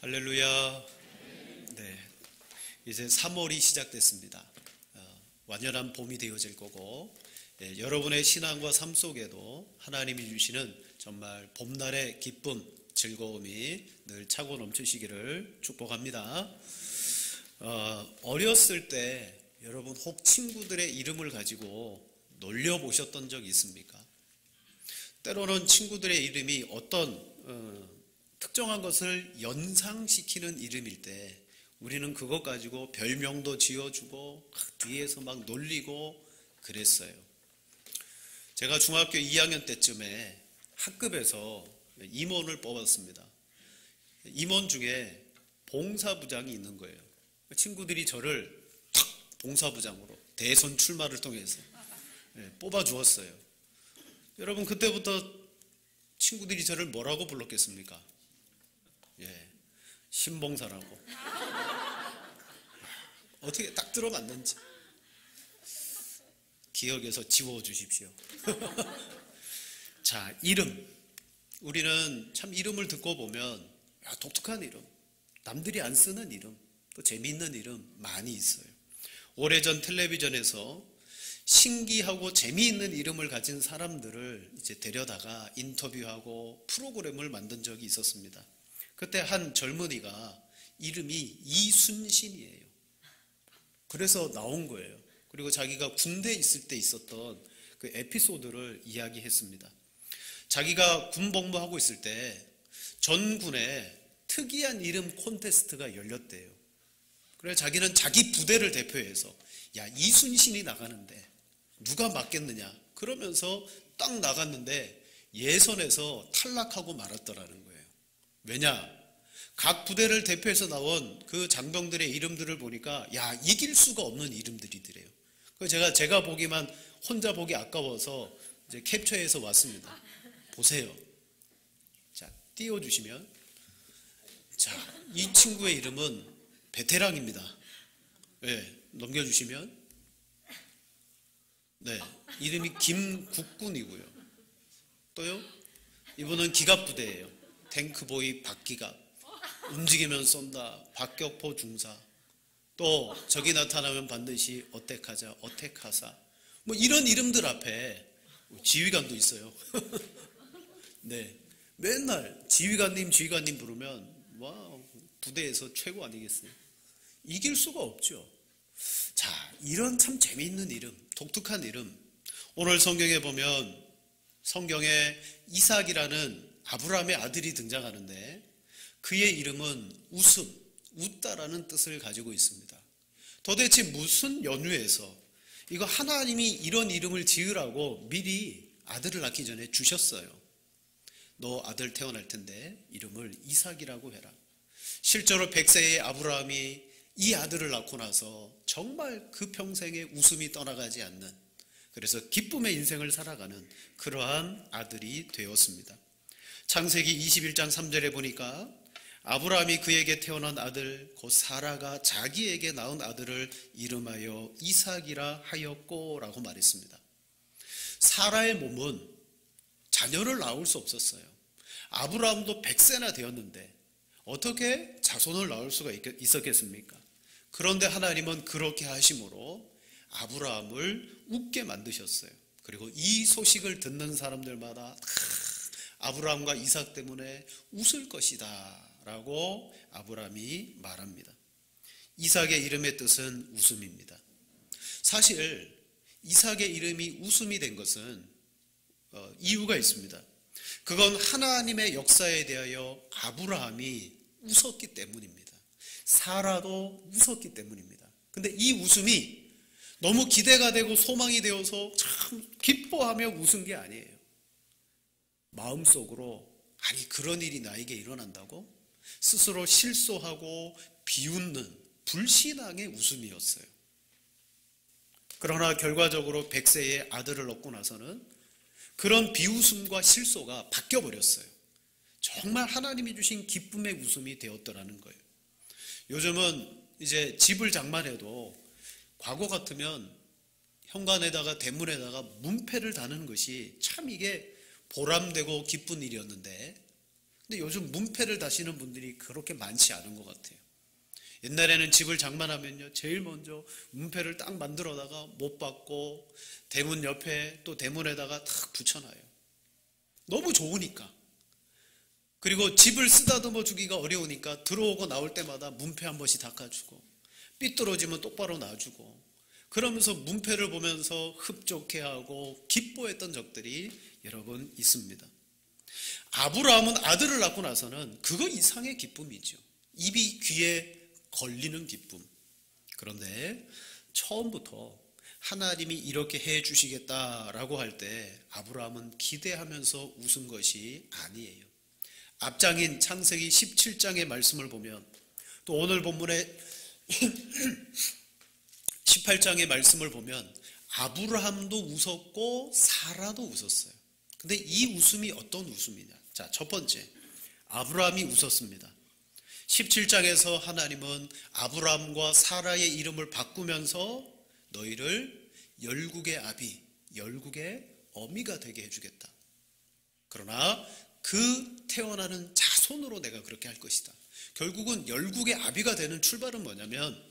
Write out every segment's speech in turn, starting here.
할렐루야. 네, 이제 3월이 시작됐습니다. 완연한 봄이 되어질 거고, 여러분의 신앙과 삶 속에도 하나님이 주시는 정말 봄날의 기쁨, 즐거움이 늘 차고 넘치시기를 축복합니다. 어렸을 때 여러분 혹 친구들의 이름을 가지고 놀려보셨던 적이 있습니까? 때로는 친구들의 이름이 어떤 특정한 것을 연상시키는 이름일 때 우리는 그것 가지고 별명도 지어주고 뒤에서 막 놀리고 그랬어요. 제가 중학교 2학년 때쯤에 학급에서 임원을 뽑았습니다. 임원 중에 봉사부장이 있는 거예요. 친구들이 저를 탁 봉사부장으로 대선 출마를 통해서 뽑아주었어요. 여러분, 그때부터 친구들이 저를 뭐라고 불렀겠습니까? 신봉사라고. 어떻게 딱 들어맞는지 기억에서 지워주십시오. 자, 이름. 우리는 참 이름을 듣고 보면 독특한 이름, 남들이 안 쓰는 이름, 또 재미있는 이름 많이 있어요. 오래전 텔레비전에서 신기하고 재미있는 이름을 가진 사람들을 이제 데려다가 인터뷰하고 프로그램을 만든 적이 있었습니다. 그때 한 젊은이가 이름이 이순신이에요. 그래서 나온 거예요. 그리고 자기가 군대에 있을 때 있었던 그 에피소드를 이야기했습니다. 자기가 군복무하고 있을 때 전군에 특이한 이름 콘테스트가 열렸대요. 그래서 자기는 자기 부대를 대표해서 야, 이순신이 나가는데 누가 맞겠느냐 그러면서 딱 나갔는데 예선에서 탈락하고 말았더라는 거예요. 왜냐? 각 부대를 대표해서 나온 그 장병들의 이름들을 보니까 야, 이길 수가 없는 이름들이더래요. 그래서 제가 보기만 혼자 보기 아까워서 이제 캡처해서 왔습니다. 보세요. 자, 띄워주시면, 자, 이 친구의 이름은 베테랑입니다. 넘겨주시면, 이름이 김국군이고요. 또요, 이분은 기갑부대예요. 탱크보이 박기갑, 움직이면 쏜다, 박격포 중사, 또 적이 나타나면 반드시 어택하자, 어택하사, 뭐 이런 이름들 앞에 지휘관도 있어요. 맨날 지휘관님 부르면 와, 부대에서 최고 아니겠어요? 이길 수가 없죠. 자, 이런 참 재미있는 이름, 독특한 이름. 오늘 성경에 보면 성경에 이삭이라는 아브라함의 아들이 등장하는데 그의 이름은 웃음, 웃다라는 뜻을 가지고 있습니다. 도대체 무슨 연유에서 이거 하나님이 이런 이름을 지으라고 미리 아들을 낳기 전에 주셨어요. 너 아들 태어날 텐데 이름을 이삭이라고 해라. 실제로 100세의 아브라함이 이 아들을 낳고 나서 정말 그 평생에 웃음이 떠나가지 않는, 그래서 기쁨의 인생을 살아가는 그러한 아들이 되었습니다. 창세기 21장 3절에 보니까 아브라함이 그에게 태어난 아들 곧 사라가 자기에게 낳은 아들을 이름하여 이삭이라 하였고 라고 말했습니다. 사라의 몸은 자녀를 낳을 수 없었어요. 아브라함도 100세나 되었는데 어떻게 자손을 낳을 수가 있었겠습니까? 그런데 하나님은 그렇게 하심으로 아브라함을 웃게 만드셨어요. 그리고 이 소식을 듣는 사람들마다 아브라함과 이삭 때문에 웃을 것이다 라고 아브라함이 말합니다. 이삭의 이름의 뜻은 웃음입니다. 사실 이삭의 이름이 웃음이 된 것은 이유가 있습니다. 그건 하나님의 역사에 대하여 아브라함이 웃었기 때문입니다. 사라도 웃었기 때문입니다. 근데 이 웃음이 너무 기대가 되고 소망이 되어서 참 기뻐하며 웃은 게 아니에요. 마음속으로 아니 그런 일이 나에게 일어난다고? 스스로 실소하고 비웃는 불신앙의 웃음이었어요. 그러나 결과적으로 100세의 아들을 얻고 나서는 그런 비웃음과 실소가 바뀌어버렸어요. 정말 하나님이 주신 기쁨의 웃음이 되었더라는 거예요. 요즘은 이제 집을 장만해도 과거 같으면 현관에다가 대문에다가 문패를 다는 것이 참 이게 보람되고 기쁜 일이었는데 근데 요즘 문패를 다시는 분들이 그렇게 많지 않은 것 같아요. 옛날에는 집을 장만하면요, 제일 먼저 문패를 딱 만들어다가 못 받고 대문 옆에 또 대문에다가 탁 붙여놔요. 너무 좋으니까. 그리고 집을 쓰다듬어 주기가 어려우니까 들어오고 나올 때마다 문패 한 번씩 닦아주고 삐뚤어지면 똑바로 놔주고 그러면서 문패를 보면서 흡족해하고 기뻐했던 적들이 여러분 있습니다. 아브라함은 아들을 낳고 나서는 그거 이상의 기쁨이죠. 입이 귀에 걸리는 기쁨. 그런데 처음부터 하나님이 이렇게 해 주시겠다라고 할 때 아브라함은 기대하면서 웃은 것이 아니에요. 앞장인 창세기 17장의 말씀을 보면 또 오늘 본문의 18장의 말씀을 보면 아브라함도 웃었고 사라도 웃었어요. 근데 이 웃음이 어떤 웃음이냐? 자, 첫 번째, 아브라함이 웃었습니다. 17장에서 하나님은 아브라함과 사라의 이름을 바꾸면서 너희를 열국의 아비, 열국의 어미가 되게 해주겠다. 그러나 그 태어나는 자손으로 내가 그렇게 할 것이다. 결국은 열국의 아비가 되는 출발은 뭐냐면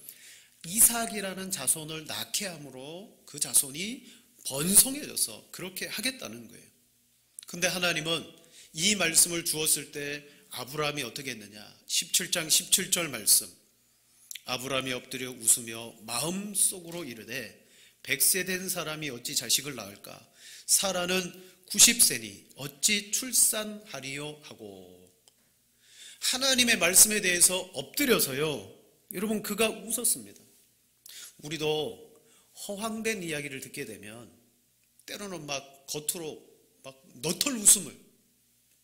이삭이라는 자손을 낳게 함으로 그 자손이 번성해져서 그렇게 하겠다는 거예요. 근데 하나님은 이 말씀을 주었을 때 아브라함이 어떻게 했느냐? 17장 17절 말씀. 아브라함이 엎드려 웃으며 마음속으로 이르되 100세 된 사람이 어찌 자식을 낳을까? 사라는 90세니 어찌 출산하리요 하고 하나님의 말씀에 대해서 엎드려서요. 여러분 그가 웃었습니다. 우리도 허황된 이야기를 듣게 되면 때로는 막 겉으로 막 너털 웃음을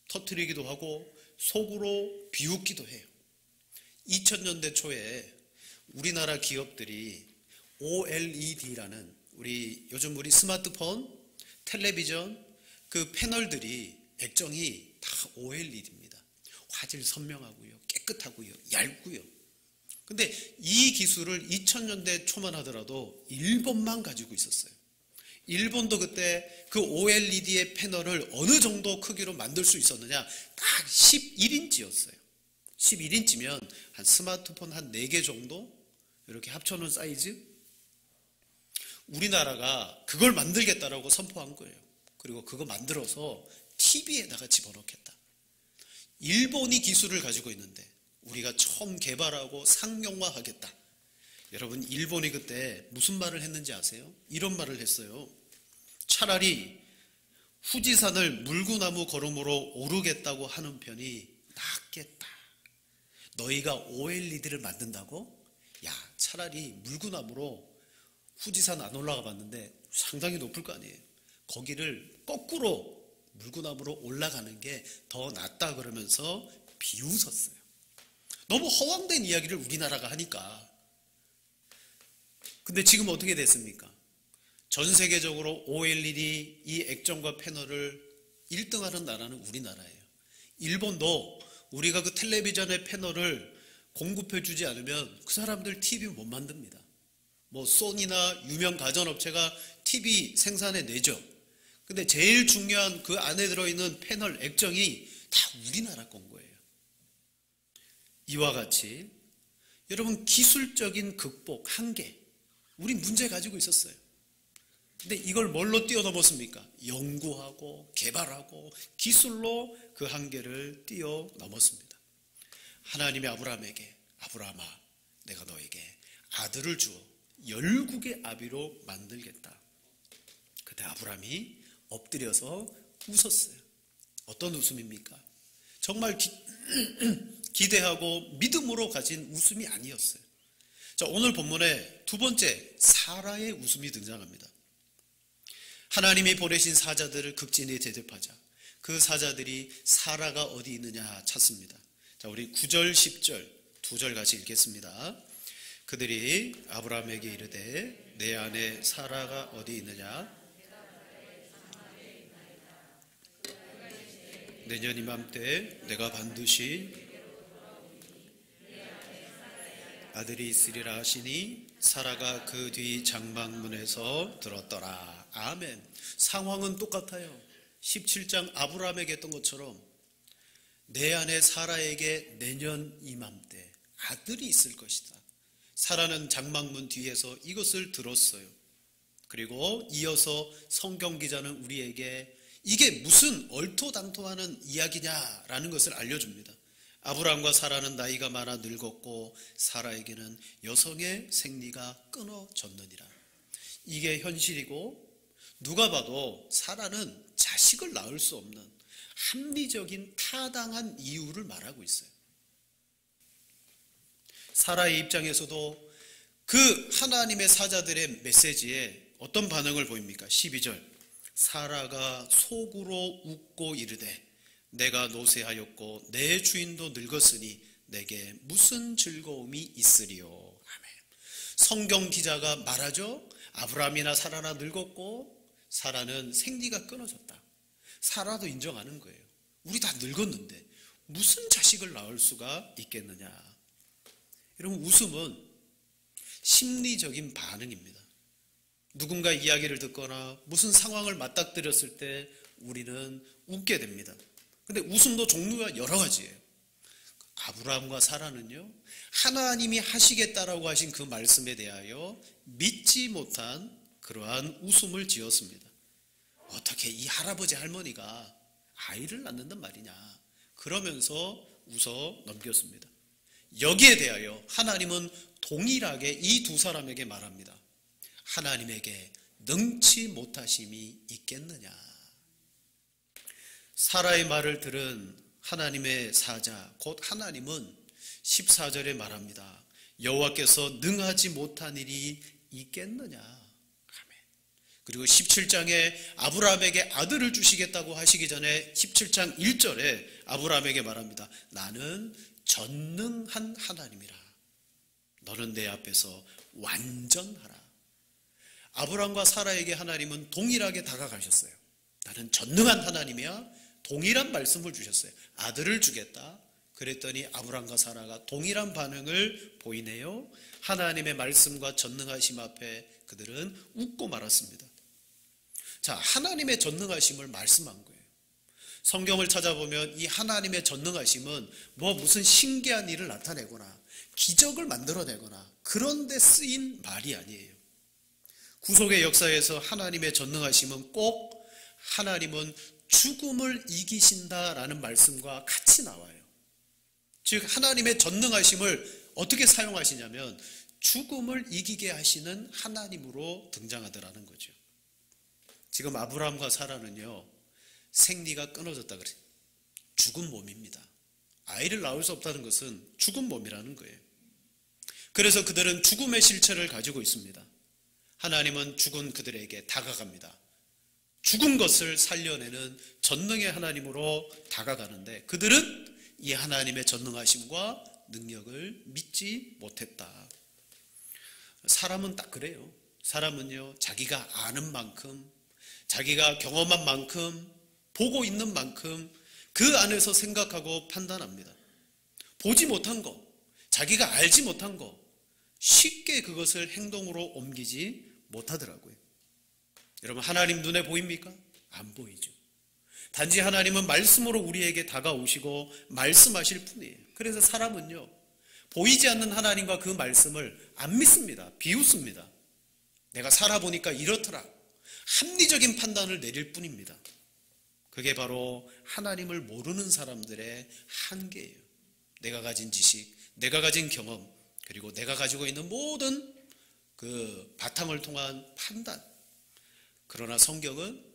터뜨리기도 하고 속으로 비웃기도 해요. 2000년대 초에 우리나라 기업들이 OLED라는 요즘 우리 스마트폰, 텔레비전 그 패널들이 액정이 다 OLED입니다. 화질 선명하고요, 깨끗하고요, 얇고요. 근데 이 기술을 2000년대 초만 하더라도 일본만 가지고 있었어요. 일본도 그때 그 OLED의 패널을 어느 정도 크기로 만들 수 있었느냐? 딱 11인치였어요. 11인치면 한 스마트폰 한 4개 정도? 이렇게 합쳐놓은 사이즈? 우리나라가 그걸 만들겠다라고 선포한 거예요. 그리고 그거 만들어서 TV에다가 집어넣겠다. 일본이 기술을 가지고 있는데 우리가 처음 개발하고 상용화하겠다. 여러분 일본이 그때 무슨 말을 했는지 아세요? 이런 말을 했어요. 차라리 후지산을 물구나무 걸음으로 오르겠다고 하는 편이 낫겠다. 너희가 OLED를 만든다고? 야, 차라리 물구나무로 후지산 안 올라가 봤는데 상당히 높을 거 아니에요. 거기를 거꾸로 물구나무로 올라가는 게 더 낫다 그러면서 비웃었어요. 너무 허황된 이야기를 우리나라가 하니까. 근데 지금 어떻게 됐습니까? 전 세계적으로 OLED 이 액정과 패널을 1등하는 나라는 우리나라예요. 일본도 우리가 그 텔레비전의 패널을 공급해 주지 않으면 그 사람들 TV 못 만듭니다. 뭐 소니나 유명 가전업체가 TV 생산해 내죠. 근데 제일 중요한 그 안에 들어있는 패널 액정이 다 우리나라 건 거예요. 이와 같이 여러분 기술적인 극복, 한계, 우리 문제 가지고 있었어요. 근데 이걸 뭘로 뛰어넘었습니까? 연구하고 개발하고 기술로 그 한계를 뛰어넘었습니다. 하나님이 아브라함에게 아브라함아 내가 너에게 아들을 주어 열국의 아비로 만들겠다. 그때 아브라함이 엎드려서 웃었어요. 어떤 웃음입니까? 정말 기대하고 믿음으로 가진 웃음이 아니었어요. 자, 오늘 본문에 두 번째 사라의 웃음이 등장합니다. 하나님이 보내신 사자들을 극진히 대접하자 그 사자들이 사라가 어디 있느냐 찾습니다. 자, 우리 9절 10절 두 절 같이 읽겠습니다. 그들이 아브라함에게 이르되 내 아내 사라가 어디 있느냐? 내년 이맘때 내가 반드시 아들이 있으리라 하시니 사라가 그 뒤 장막문에서 들었더라. 아멘. 상황은 똑같아요. 17장 아브라함에게 했던 것처럼 내 아내 사라에게 내년 이맘때 아들이 있을 것이다. 사라는 장막문 뒤에서 이것을 들었어요. 그리고 이어서 성경 기자는 우리에게 이게 무슨 얼토당토하는 이야기냐라는 것을 알려줍니다. 아브라함과 사라는 나이가 많아 늙었고 사라에게는 여성의 생리가 끊어졌느니라. 이게 현실이고, 누가 봐도 사라는 자식을 낳을 수 없는 합리적인 타당한 이유를 말하고 있어요. 사라의 입장에서도 그 하나님의 사자들의 메시지에 어떤 반응을 보입니까? 12절, 사라가 속으로 웃고 이르되 내가 노쇠하였고 내 주인도 늙었으니 내게 무슨 즐거움이 있으리요. 아멘. 성경 기자가 말하죠. 아브라함이나 사라나 늙었고 사라는 생리가 끊어졌다. 사라도 인정하는 거예요. 우리 다 늙었는데 무슨 자식을 낳을 수가 있겠느냐. 여러분, 웃음은 심리적인 반응입니다. 누군가 이야기를 듣거나 무슨 상황을 맞닥뜨렸을 때 우리는 웃게 됩니다. 근데 웃음도 종류가 여러 가지예요. 아브라함과 사라는요, 하나님이 하시겠다라고 하신 그 말씀에 대하여 믿지 못한 그러한 웃음을 지었습니다. 어떻게 이 할아버지 할머니가 아이를 낳는단 말이냐, 그러면서 웃어 넘겼습니다. 여기에 대하여 하나님은 동일하게 이 두 사람에게 말합니다. 하나님에게 능치 못하심이 있겠느냐. 사라의 말을 들은 하나님의 사자 곧 하나님은 14절에 말합니다. 여호와께서 능하지 못한 일이 있겠느냐. 아멘. 그리고 17장에 아브라함에게 아들을 주시겠다고 하시기 전에 17장 1절에 아브라함에게 말합니다. 나는 전능한 하나님이라. 너는 내 앞에서 완전하라. 아브라함과 사라에게 하나님은 동일하게 다가가셨어요. 나는 전능한 하나님이야. 동일한 말씀을 주셨어요. 아들을 주겠다. 그랬더니 아브라함과 사라가 동일한 반응을 보이네요. 하나님의 말씀과 전능하심 앞에 그들은 웃고 말았습니다. 자, 하나님의 전능하심을 말씀한 거예요. 성경을 찾아보면 이 하나님의 전능하심은 무슨 신기한 일을 나타내거나 기적을 만들어내거나 그런 데 쓰인 말이 아니에요. 구속의 역사에서 하나님의 전능하심은 꼭 하나님은 죽음을 이기신다라는 말씀과 같이 나와요. 즉 하나님의 전능하심을 어떻게 사용하시냐면 죽음을 이기게 하시는 하나님으로 등장하더라는 거죠. 지금 아브라함과 사라는요, 생리가 끊어졌다 그래요. 죽은 몸입니다. 아이를 낳을 수 없다는 것은 죽은 몸이라는 거예요. 그래서 그들은 죽음의 실체를 가지고 있습니다. 하나님은 죽은 그들에게 다가갑니다. 죽은 것을 살려내는 전능의 하나님으로 다가가는데 그들은 이 하나님의 전능하심과 능력을 믿지 못했다. 사람은 딱 그래요. 사람은요, 자기가 아는 만큼, 자기가 경험한 만큼, 보고 있는 만큼 그 안에서 생각하고 판단합니다. 보지 못한 거, 자기가 알지 못한 거 쉽게 그것을 행동으로 옮기지 못하더라고요. 여러분, 하나님 눈에 보입니까? 안 보이죠. 단지 하나님은 말씀으로 우리에게 다가오시고 말씀하실 뿐이에요. 그래서 사람은요, 보이지 않는 하나님과 그 말씀을 안 믿습니다. 비웃습니다. 내가 살아보니까 이렇더라. 합리적인 판단을 내릴 뿐입니다. 그게 바로 하나님을 모르는 사람들의 한계예요. 내가 가진 지식, 내가 가진 경험, 그리고 내가 가지고 있는 모든 그 바탕을 통한 판단. 그러나 성경은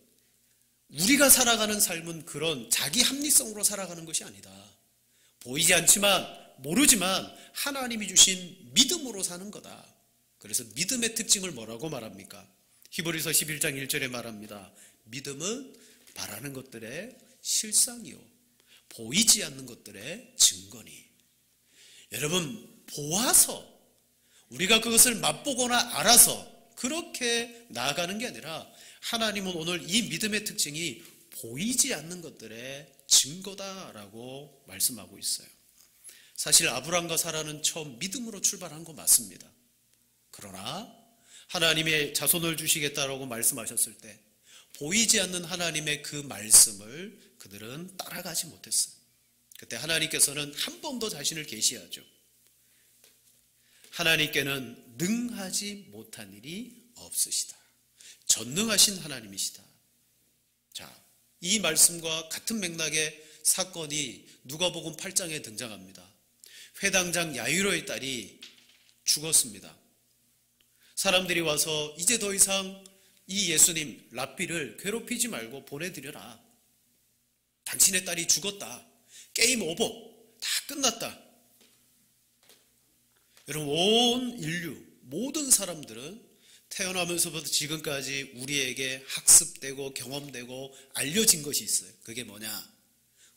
우리가 살아가는 삶은 그런 자기 합리성으로 살아가는 것이 아니다. 보이지 않지만, 모르지만 하나님이 주신 믿음으로 사는 거다. 그래서 믿음의 특징을 뭐라고 말합니까? 히브리서 11장 1절에 말합니다. 믿음은 바라는 것들의 실상이요 보이지 않는 것들의 증거니. 여러분, 보아서 우리가 그것을 맛보거나 알아서 그렇게 나아가는 게 아니라 하나님은 오늘 이 믿음의 특징이 보이지 않는 것들의 증거다라고 말씀하고 있어요. 사실 아브라함과 사라는 처음 믿음으로 출발한 거 맞습니다. 그러나 하나님의 자손을 주시겠다라고 말씀하셨을 때 보이지 않는 하나님의 그 말씀을 그들은 따라가지 못했어요. 그때 하나님께서는 한 번 더 자신을 계시하죠. 하나님께는 능하지 못한 일이 없으시다. 전능하신 하나님이시다. 자, 이 말씀과 같은 맥락의 사건이 누가복음 8장에 등장합니다. 회당장 야이로의 딸이 죽었습니다. 사람들이 와서 이제 더 이상 이 예수님 랍비를 괴롭히지 말고 보내드려라. 당신의 딸이 죽었다. 게임 오버. 다 끝났다. 여러분, 온 인류 모든 사람들은 태어나면서부터 지금까지 우리에게 학습되고 경험되고 알려진 것이 있어요. 그게 뭐냐?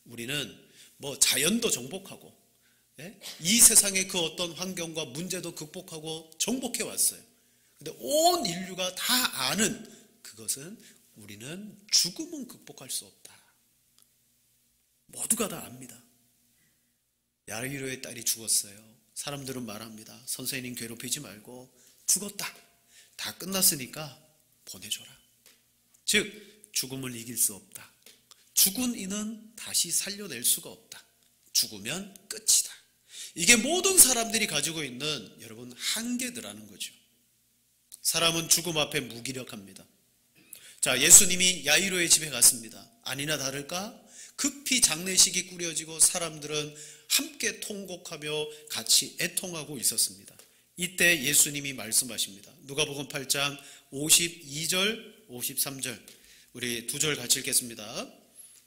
우리는 자연도 정복하고, 이 세상의 그 어떤 환경과 문제도 극복하고 정복해 왔어요. 근데 온 인류가 다 아는 그것은 우리는 죽음은 극복할 수 없다. 모두가 다 압니다. 야이로의 딸이 죽었어요. 사람들은 말합니다. 선생님 괴롭히지 말고 죽었다. 다 끝났으니까 보내줘라. 즉 죽음을 이길 수 없다. 죽은 이는 다시 살려낼 수가 없다. 죽으면 끝이다. 이게 모든 사람들이 가지고 있는 여러분 한계들하는 거죠. 사람은 죽음 앞에 무기력합니다. 자, 예수님이 야이로의 집에 갔습니다. 아니나 다를까 급히 장례식이 꾸려지고 사람들은 함께 통곡하며 같이 애통하고 있었습니다. 이때 예수님이 말씀하십니다. 누가복음 8장 52절 53절 우리 두 절 같이 읽겠습니다.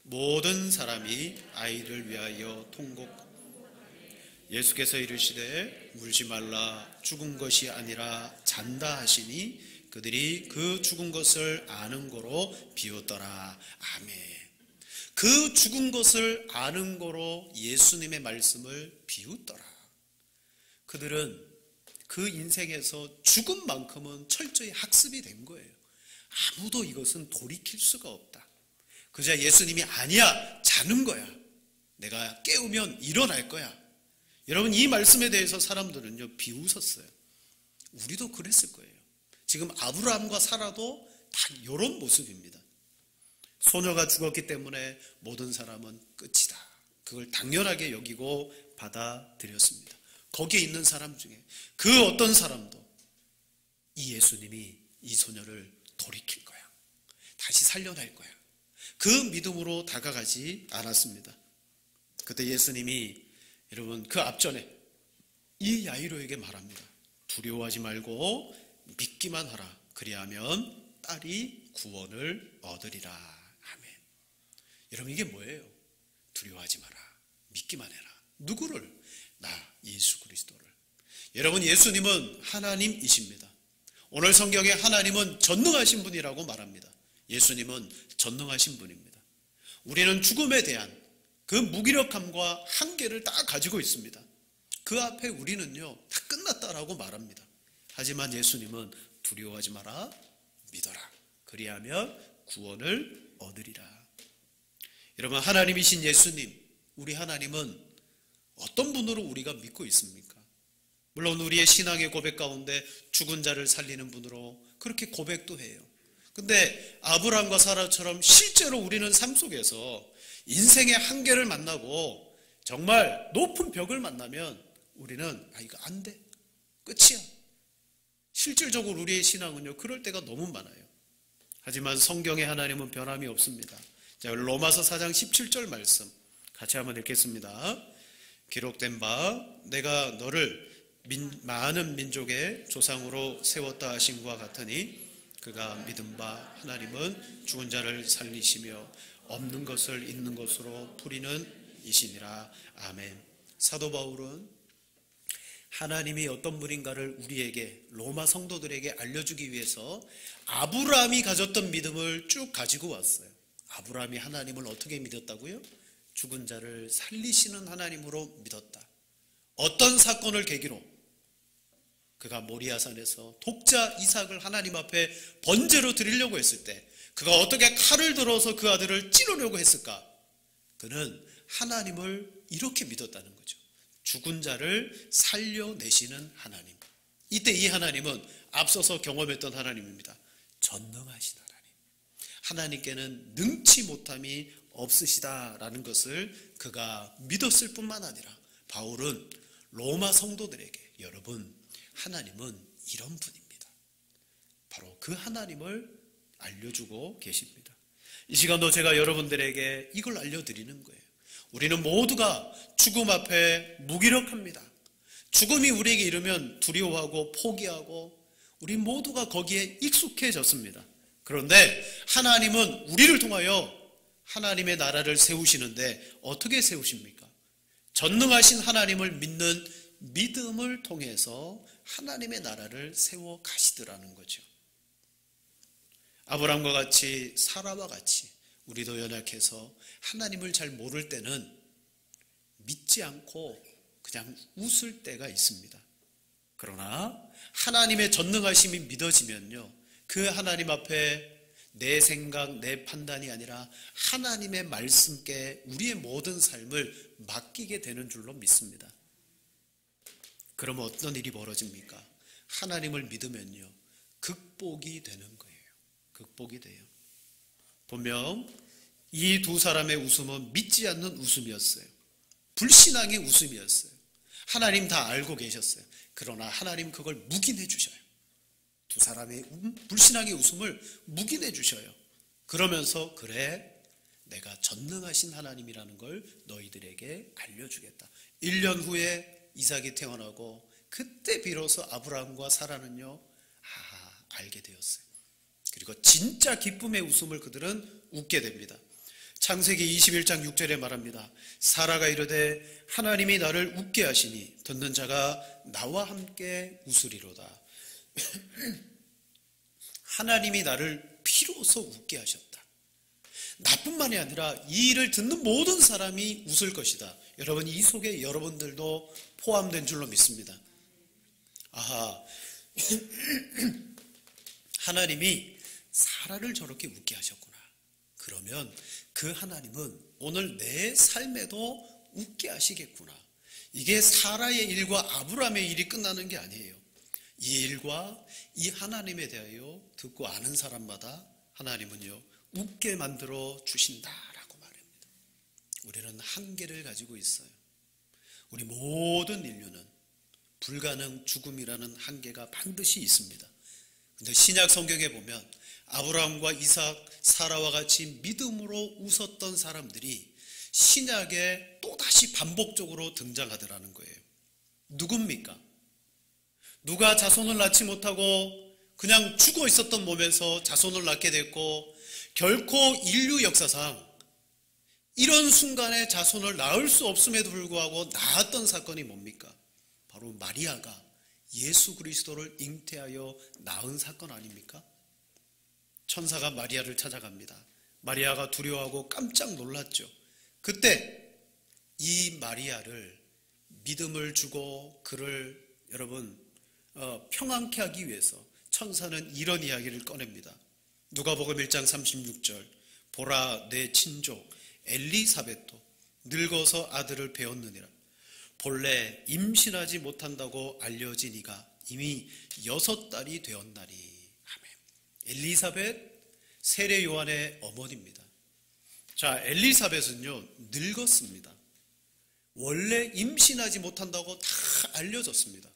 모든 사람이 아이를 위하여 통곡. 예수께서 이르시되 울지 말라 죽은 것이 아니라 잔다 하시니 그들이 그 죽은 것을 아는 거로 비웃더라. 아멘. 그 죽은 것을 아는 거로 예수님의 말씀을 비웃더라. 그들은 그 인생에서 죽은 만큼은 철저히 학습이 된 거예요. 아무도 이것은 돌이킬 수가 없다. 그저 예수님이 아니야, 자는 거야. 내가 깨우면 일어날 거야. 여러분, 이 말씀에 대해서 사람들은요 비웃었어요. 우리도 그랬을 거예요. 지금 아브라함과 사라도 다 이런 모습입니다. 소녀가 죽었기 때문에 모든 사람은 끝이다. 그걸 당연하게 여기고 받아들였습니다. 거기에 있는 사람 중에 그 어떤 사람도 이 예수님이 이 소녀를 돌이킬 거야. 다시 살려낼 거야. 그 믿음으로 다가가지 않았습니다. 그때 예수님이 여러분 그 앞전에 이 야이로에게 말합니다. 두려워하지 말고 믿기만 하라. 그리하면 딸이 구원을 얻으리라. 아멘. 여러분 이게 뭐예요? 두려워하지 마라. 믿기만 해라. 누구를? 나 예수 그리스도를. 여러분 예수님은 하나님이십니다. 오늘 성경에 하나님은 전능하신 분이라고 말합니다. 예수님은 전능하신 분입니다. 우리는 죽음에 대한 그 무기력함과 한계를 다 가지고 있습니다. 그 앞에 우리는요 다 끝났다라고 말합니다. 하지만 예수님은 두려워하지 마라. 믿어라. 그리하면 구원을 얻으리라. 여러분 하나님이신 예수님, 우리 하나님은 어떤 분으로 우리가 믿고 있습니까? 물론 우리의 신앙의 고백 가운데 죽은 자를 살리는 분으로 그렇게 고백도 해요. 근데 아브라함과 사라처럼 실제로 우리는 삶 속에서 인생의 한계를 만나고 정말 높은 벽을 만나면 우리는 이거 안 돼. 끝이야. 실질적으로 우리의 신앙은요 그럴 때가 너무 많아요. 하지만 성경의 하나님은 변함이 없습니다. 자, 로마서 4장 17절 말씀 같이 한번 읽겠습니다. 기록된 바 내가 너를 많은 민족의 조상으로 세웠다 하신과 같으니 그가 믿은 바 하나님은 죽은 자를 살리시며 없는 것을 있는 것으로 풀이는 이시니라. 아멘. 사도 바울은 하나님이 어떤 분인가를 우리에게 로마 성도들에게 알려주기 위해서 아브라함이 가졌던 믿음을 쭉 가지고 왔어요. 아브라함이 하나님을 어떻게 믿었다고요? 죽은 자를 살리시는 하나님으로 믿었다. 어떤 사건을 계기로 그가 모리아산에서 독자 이삭을 하나님 앞에 번제로 드리려고 했을 때 그가 어떻게 칼을 들어서 그 아들을 찌르려고 했을까? 그는 하나님을 이렇게 믿었다는 거죠. 죽은 자를 살려내시는 하나님. 이때 이 하나님은 앞서서 경험했던 하나님입니다. 전능하신 하나님. 하나님께는 능치 못함이 없으시다라는 것을 그가 믿었을 뿐만 아니라 바울은 로마 성도들에게 여러분, 하나님은 이런 분입니다. 바로 그 하나님을 알려주고 계십니다. 이 시간도 제가 여러분들에게 이걸 알려드리는 거예요. 우리는 모두가 죽음 앞에 무기력합니다. 죽음이 우리에게 이르면 두려워하고 포기하고 우리 모두가 거기에 익숙해졌습니다. 그런데 하나님은 우리를 통하여 하나님의 나라를 세우시는데 어떻게 세우십니까? 전능하신 하나님을 믿는 믿음을 통해서 하나님의 나라를 세워 가시더라는 거죠. 아브라함과 같이 사라와 같이 우리도 연약해서 하나님을 잘 모를 때는 믿지 않고 그냥 웃을 때가 있습니다. 그러나 하나님의 전능하심이 믿어지면요, 그 하나님 앞에 내 생각, 내 판단이 아니라 하나님의 말씀께 우리의 모든 삶을 맡기게 되는 줄로 믿습니다. 그러면 어떤 일이 벌어집니까? 하나님을 믿으면요, 극복이 되는 거예요. 극복이 돼요. 분명 이 두 사람의 웃음은 믿지 않는 웃음이었어요. 불신앙의 웃음이었어요. 하나님 다 알고 계셨어요. 그러나 하나님 그걸 묵인해 주셔요. 두 사람의 불신앙의 웃음을 묵인해 주셔요. 그러면서 그래, 내가 전능하신 하나님이라는 걸 너희들에게 알려주겠다. 1년 후에 이삭이 태어나고 그때 비로소 아브라함과 사라는요, 알게 되었어요. 그리고 진짜 기쁨의 웃음을 그들은 웃게 됩니다. 창세기 21장 6절에 말합니다. 사라가 이르되 하나님이 나를 웃게 하시니 듣는 자가 나와 함께 웃으리로다. 하나님이 나를 비로소 웃게 하셨다. 나뿐만이 아니라 이 일을 듣는 모든 사람이 웃을 것이다. 여러분, 이 속에 여러분들도 포함된 줄로 믿습니다. 하나님이 사라를 저렇게 웃게 하셨구나. 그러면 그 하나님은 오늘 내 삶에도 웃게 하시겠구나. 이게 사라의 일과 아브라함의 일이 끝나는 게 아니에요. 이 일과 이 하나님에 대하여 듣고 아는 사람마다 하나님은요, 웃게 만들어 주신다라고 말합니다. 우리는 한계를 가지고 있어요. 우리 모든 인류는 불가능 죽음이라는 한계가 반드시 있습니다. 근데 신약 성경에 보면 아브라함과 이삭, 사라와 같이 믿음으로 웃었던 사람들이 신약에 또다시 반복적으로 등장하더라는 거예요. 누굽니까? 누가 자손을 낳지 못하고 그냥 죽어 있었던 몸에서 자손을 낳게 됐고, 결코 인류 역사상 이런 순간에 자손을 낳을 수 없음에도 불구하고 낳았던 사건이 뭡니까? 바로 마리아가 예수 그리스도를 잉태하여 낳은 사건 아닙니까? 천사가 마리아를 찾아갑니다. 마리아가 두려워하고 깜짝 놀랐죠. 그때 이 마리아를 믿음을 주고 그를 여러분 평안케 하기 위해서 천사는 이런 이야기를 꺼냅니다. 누가복음 1장 36절, 보라 내 친족 엘리사벳도 늙어서 아들을 배웠느니라. 본래 임신하지 못한다고 알려진 이가 이미 6달이 되었나니. 엘리사벳, 세례 요한의 어머니입니다. 자, 엘리사벳은요, 늙었습니다. 원래 임신하지 못한다고 다 알려졌습니다.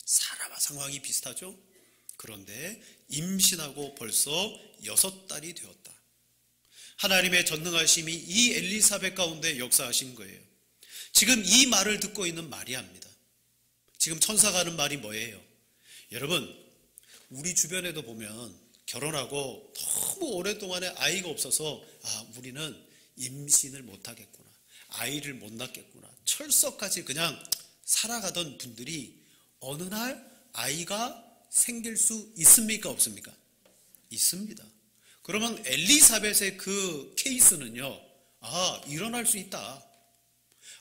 사라와 상황이 비슷하죠? 그런데 임신하고 벌써 6달이 되었다. 하나님의 전능하심이 이 엘리사벳 가운데 역사하신 거예요. 지금 이 말을 듣고 있는 마리아입니다. 지금 천사가 하는 말이 뭐예요? 여러분, 우리 주변에도 보면 결혼하고 너무 오랫동안에 아이가 없어서 우리는 임신을 못하겠구나, 아이를 못 낳겠구나, 철석같이 그냥 살아가던 분들이 어느 날 아이가 생길 수 있습니까? 없습니까? 있습니다. 그러면 엘리사벳의 그 케이스는요, 일어날 수 있다.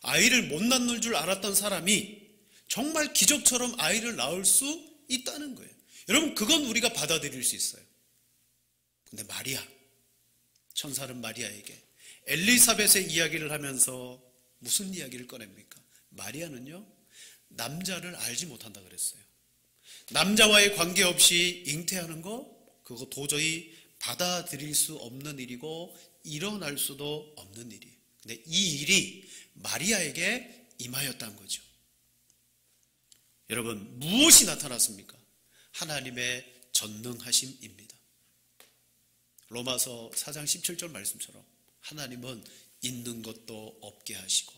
아이를 못 낳는 줄 알았던 사람이 정말 기적처럼 아이를 낳을 수 있다는 거예요. 여러분, 그건 우리가 받아들일 수 있어요. 근데 마리아, 천사는 마리아에게 엘리사벳의 이야기를 하면서 무슨 이야기를 꺼냅니까? 마리아는요, 남자를 알지 못한다 그랬어요. 남자와의 관계없이 잉태하는 거, 그거 도저히 받아들일 수 없는 일이고 일어날 수도 없는 일이에요. 근데 이 일이 마리아에게 임하였다는 거죠. 여러분, 무엇이 나타났습니까? 하나님의 전능하심입니다. 로마서 4장 17절 말씀처럼 하나님은 있는 것도 없게 하시고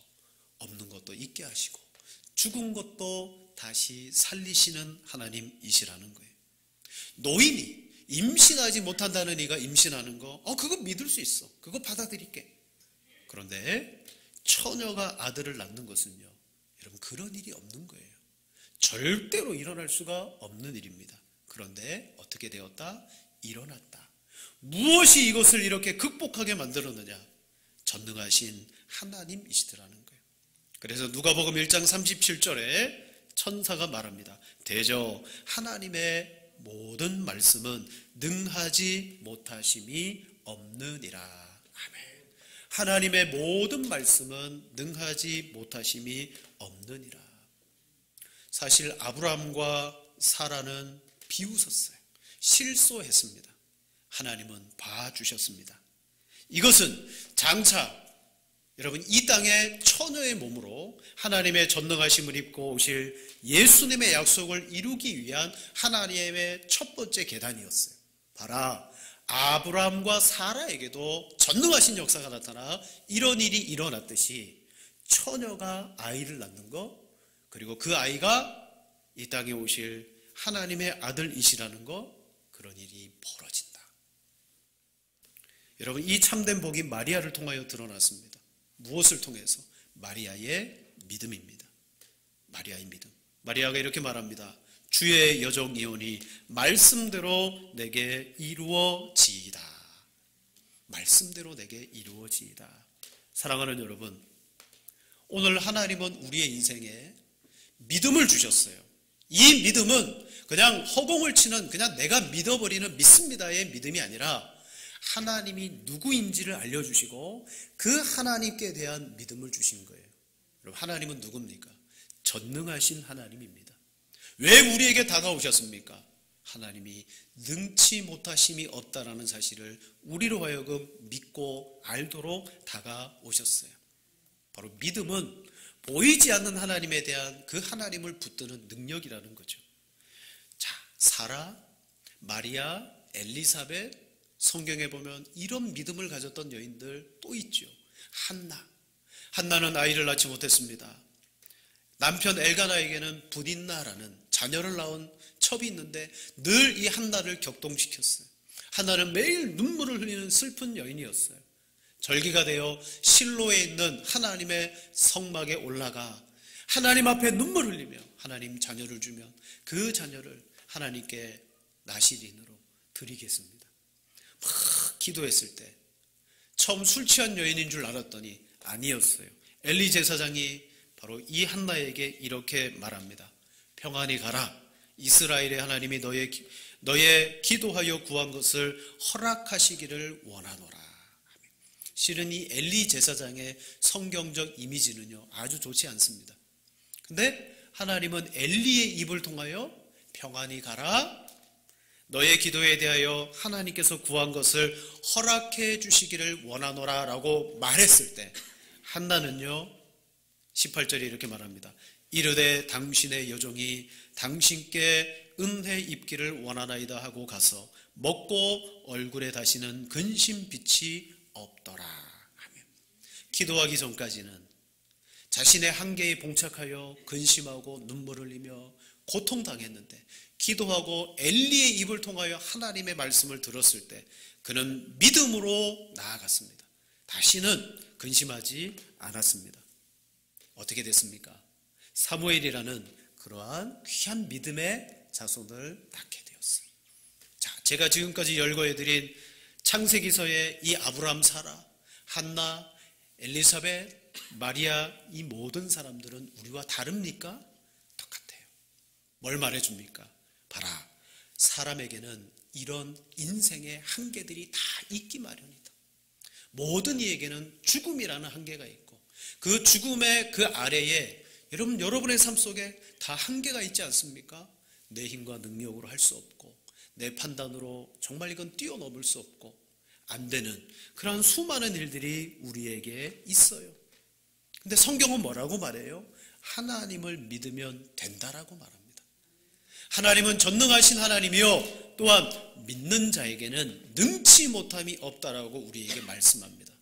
없는 것도 있게 하시고 죽은 것도 다시 살리시는 하나님이시라는 거예요. 노인이 임신하지 못한다는 이가 임신하는 거, 그거 믿을 수 있어. 그거 받아들일게. 그런데 처녀가 아들을 낳는 것은요, 여러분, 그런 일이 없는 거예요. 절대로 일어날 수가 없는 일입니다. 그런데 어떻게 되었다? 일어났다. 무엇이 이것을 이렇게 극복하게 만들었느냐? 전능하신 하나님이시더라는 거예요. 그래서 누가복음 1장 37절에 천사가 말합니다. 대저 하나님의 모든 말씀은 능하지 못하심이 없느니라. 아멘. 하나님의 모든 말씀은 능하지 못하심이 없느니라. 사실 아브라함과 사라는 비웃었어요. 실소했습니다. 하나님은 봐주셨습니다. 이것은 장차 여러분, 이 땅의 처녀의 몸으로 하나님의 전능하심을 입고 오실 예수님의 약속을 이루기 위한 하나님의 첫 번째 계단이었어요. 봐라, 아브라함과 사라에게도 전능하신 역사가 나타나 이런 일이 일어났듯이 처녀가 아이를 낳는 거, 그리고 그 아이가 이 땅에 오실 하나님의 아들이시라는 거, 그런 일이 벌어진다. 여러분, 이 참된 복이 마리아를 통하여 드러났습니다. 무엇을 통해서? 마리아의 믿음입니다. 마리아의 믿음. 마리아가 이렇게 말합니다. 주의 여종이오니 말씀대로 내게 이루어지이다. 말씀대로 내게 이루어지이다. 사랑하는 여러분, 오늘 하나님은 우리의 인생에 믿음을 주셨어요. 이 믿음은 그냥 허공을 치는, 그냥 내가 믿어버리는 믿습니다의 믿음이 아니라 하나님이 누구인지를 알려주시고 그 하나님께 대한 믿음을 주신 거예요. 여러분, 하나님은 누굽니까? 전능하신 하나님입니다. 왜 우리에게 다가오셨습니까? 하나님이 능치 못하심이 없다라는 사실을 우리로 하여금 믿고 알도록 다가오셨어요. 바로 믿음은 보이지 않는 하나님에 대한 그 하나님을 붙드는 능력이라는 거죠. 자, 사라, 마리아, 엘리사벳, 성경에 보면 이런 믿음을 가졌던 여인들 또 있죠. 한나는 아이를 낳지 못했습니다. 남편 엘가나에게는 분인나라는 자녀를 낳은 첩이 있는데 늘 이 한나를 격동시켰어요. 한나는 매일 눈물을 흘리는 슬픈 여인이었어요. 절기가 되어 실로에 있는 하나님의 성막에 올라가 하나님 앞에 눈물 흘리며 하나님 자녀를 주면 그 자녀를 하나님께 나시린으로 드리겠습니다. 막 기도했을 때 처음 술 취한 여인인 줄 알았더니 아니었어요. 엘리 제사장이 바로 이 한나에게 이렇게 말합니다. 평안히 가라. 이스라엘의 하나님이 너의 기도하여 구한 것을 허락하시기를 원하노라. 실은 이 엘리 제사장의 성경적 이미지는요, 아주 좋지 않습니다. 근데 하나님은 엘리의 입을 통하여 평안히 가라, 너의 기도에 대하여 하나님께서 구한 것을 허락해 주시기를 원하노라 라고 말했을 때 한나는요 18절에 이렇게 말합니다. 이르되 당신의 여종이 당신께 은혜 입기를 원하나이다 하고 가서 먹고 얼굴에 다시는 근심빛이 없더라 하며, 기도하기 전까지는 자신의 한계에 봉착하여 근심하고 눈물을 흘리며 고통당했는데 기도하고 엘리의 입을 통하여 하나님의 말씀을 들었을 때 그는 믿음으로 나아갔습니다. 다시는 근심하지 않았습니다. 어떻게 됐습니까? 사무엘이라는 그러한 귀한 믿음의 자손을 낳게 되었어요. 자, 제가 지금까지 열거해드린 창세기서의 이 아브라함, 사라, 한나, 엘리사벳, 마리아, 이 모든 사람들은 우리와 다릅니까? 똑같아요. 뭘 말해줍니까? 봐라, 사람에게는 이런 인생의 한계들이 다 있기 마련이다. 모든 이에게는 죽음이라는 한계가 있고 그 죽음의 그 아래에 여러분의 삶 속에 다 한계가 있지 않습니까? 내 힘과 능력으로 할 수 없고 내 판단으로 정말 이건 뛰어넘을 수 없고 안 되는 그러한 수많은 일들이 우리에게 있어요. 근데 성경은 뭐라고 말해요? 하나님을 믿으면 된다라고 말합니다. 하나님은 전능하신 하나님이요 또한 믿는 자에게는 능치 못함이 없다라고 우리에게 말씀합니다.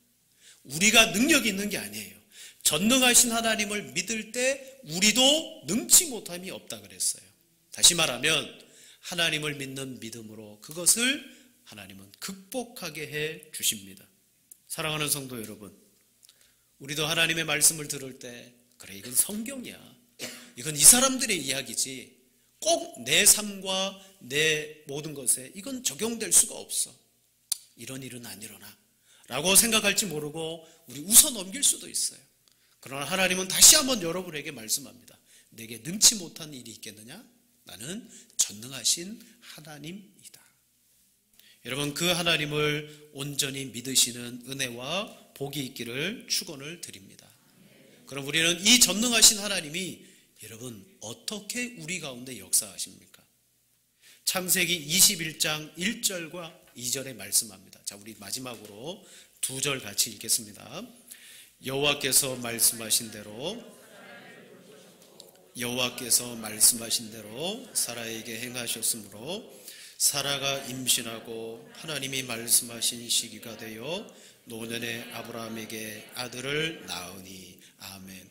우리가 능력이 있는 게 아니에요. 전능하신 하나님을 믿을 때 우리도 능치 못함이 없다 그랬어요. 다시 말하면 하나님을 믿는 믿음으로 그것을 하나님은 극복하게 해 주십니다. 사랑하는 성도 여러분, 우리도 하나님의 말씀을 들을 때 그래 이건 성경이야, 이건 이 사람들의 이야기지 꼭 내 삶과 내 모든 것에 이건 적용될 수가 없어, 이런 일은 안 일어나 라고 생각할지 모르고 우리 웃어 넘길 수도 있어요. 그러나 하나님은 다시 한번 여러분에게 말씀합니다. 내게 능치 못한 일이 있겠느냐? 나는 전능하신 하나님이다. 여러분, 그 하나님을 온전히 믿으시는 은혜와 복이 있기를 축원을 드립니다. 그럼 우리는 이 전능하신 하나님이 여러분 어떻게 우리 가운데 역사하십니까? 창세기 21장 1절과 2절에 말씀합니다. 자, 우리 마지막으로 2절 같이 읽겠습니다. 여호와께서 말씀하신 대로 사라에게 행하셨으므로 사라가 임신하고 하나님이 말씀하신 시기가 되어 노년의 아브라함에게 아들을 낳으니. 아멘.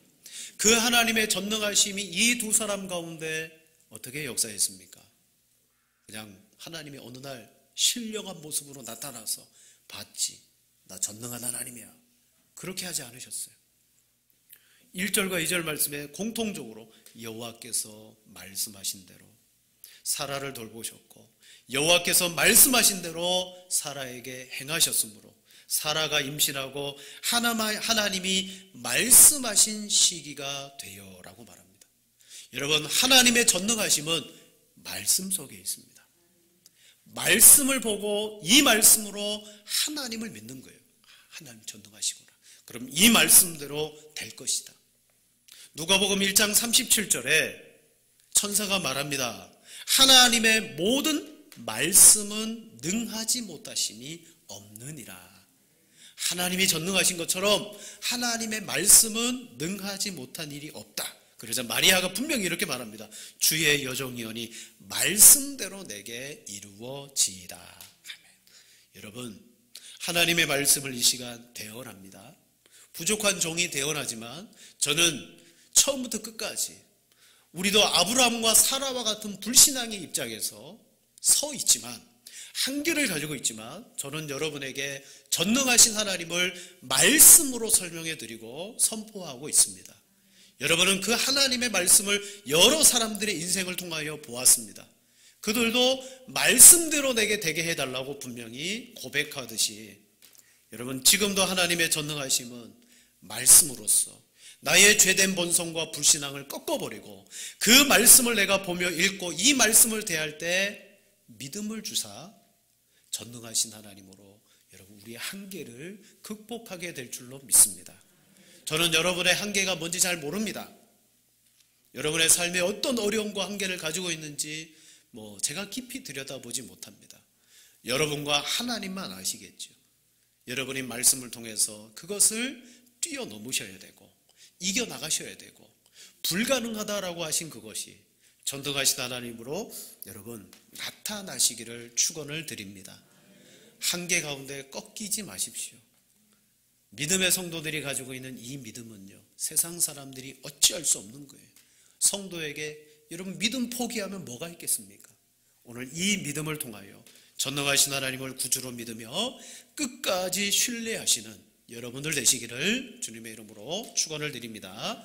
그 하나님의 전능하심이 이 두 사람 가운데 어떻게 역사했습니까? 그냥 하나님이 어느 날 신령한 모습으로 나타나서 봤지, 나 전능한 하나님이야, 그렇게 하지 않으셨어요. 1절과 2절 말씀에 공통적으로 여호와께서 말씀하신 대로 사라를 돌보셨고 여호와께서 말씀하신 대로 사라에게 행하셨으므로 사라가 임신하고 하나님이 말씀하신 시기가 되어라고 말합니다. 여러분, 하나님의 전능하심은 말씀 속에 있습니다. 말씀을 보고 이 말씀으로 하나님을 믿는 거예요. 하나님 전능하시구나, 그럼 이 말씀대로 될 것이다. 누가복음 1장 37절에 천사가 말합니다. 하나님의 모든 말씀은 능하지 못하심이 없느니라. 하나님이 전능하신 것처럼 하나님의 말씀은 능하지 못한 일이 없다. 그러자 마리아가 분명히 이렇게 말합니다. 주의 여종이오니 말씀대로 내게 이루어지이다. 아멘. 여러분, 하나님의 말씀을 이 시간 대언합니다. 부족한 종이 대언하지만 저는 처음부터 끝까지 우리도 아브라함과 사라와 같은 불신앙의 입장에서 서 있지만, 한계를 가지고 있지만, 저는 여러분에게 전능하신 하나님을 말씀으로 설명해 드리고 선포하고 있습니다. 여러분은 그 하나님의 말씀을 여러 사람들의 인생을 통하여 보았습니다. 그들도 말씀대로 내게 되게 해달라고 분명히 고백하듯이 여러분, 지금도 하나님의 전능하심은 말씀으로써 나의 죄된 본성과 불신앙을 꺾어버리고 그 말씀을 내가 보며 읽고 이 말씀을 대할 때 믿음을 주사 전능하신 하나님으로 여러분 우리의 한계를 극복하게 될 줄로 믿습니다. 저는 여러분의 한계가 뭔지 잘 모릅니다. 여러분의 삶에 어떤 어려움과 한계를 가지고 있는지 제가 깊이 들여다보지 못합니다. 여러분과 하나님만 아시겠죠. 여러분이 말씀을 통해서 그것을 뛰어넘으셔야 되고 이겨나가셔야 되고 불가능하다라고 하신 그것이 전능하신 하나님으로 여러분 나타나시기를 축원을 드립니다. 한계 가운데 꺾이지 마십시오. 믿음의 성도들이 가지고 있는 이 믿음은요, 세상 사람들이 어찌할 수 없는 거예요. 성도에게 여러분 믿음 포기하면 뭐가 있겠습니까? 오늘 이 믿음을 통하여 전능하신 하나님을 구주로 믿으며 끝까지 신뢰하시는 여러분들 되시기를 주님의 이름으로 축원을 드립니다.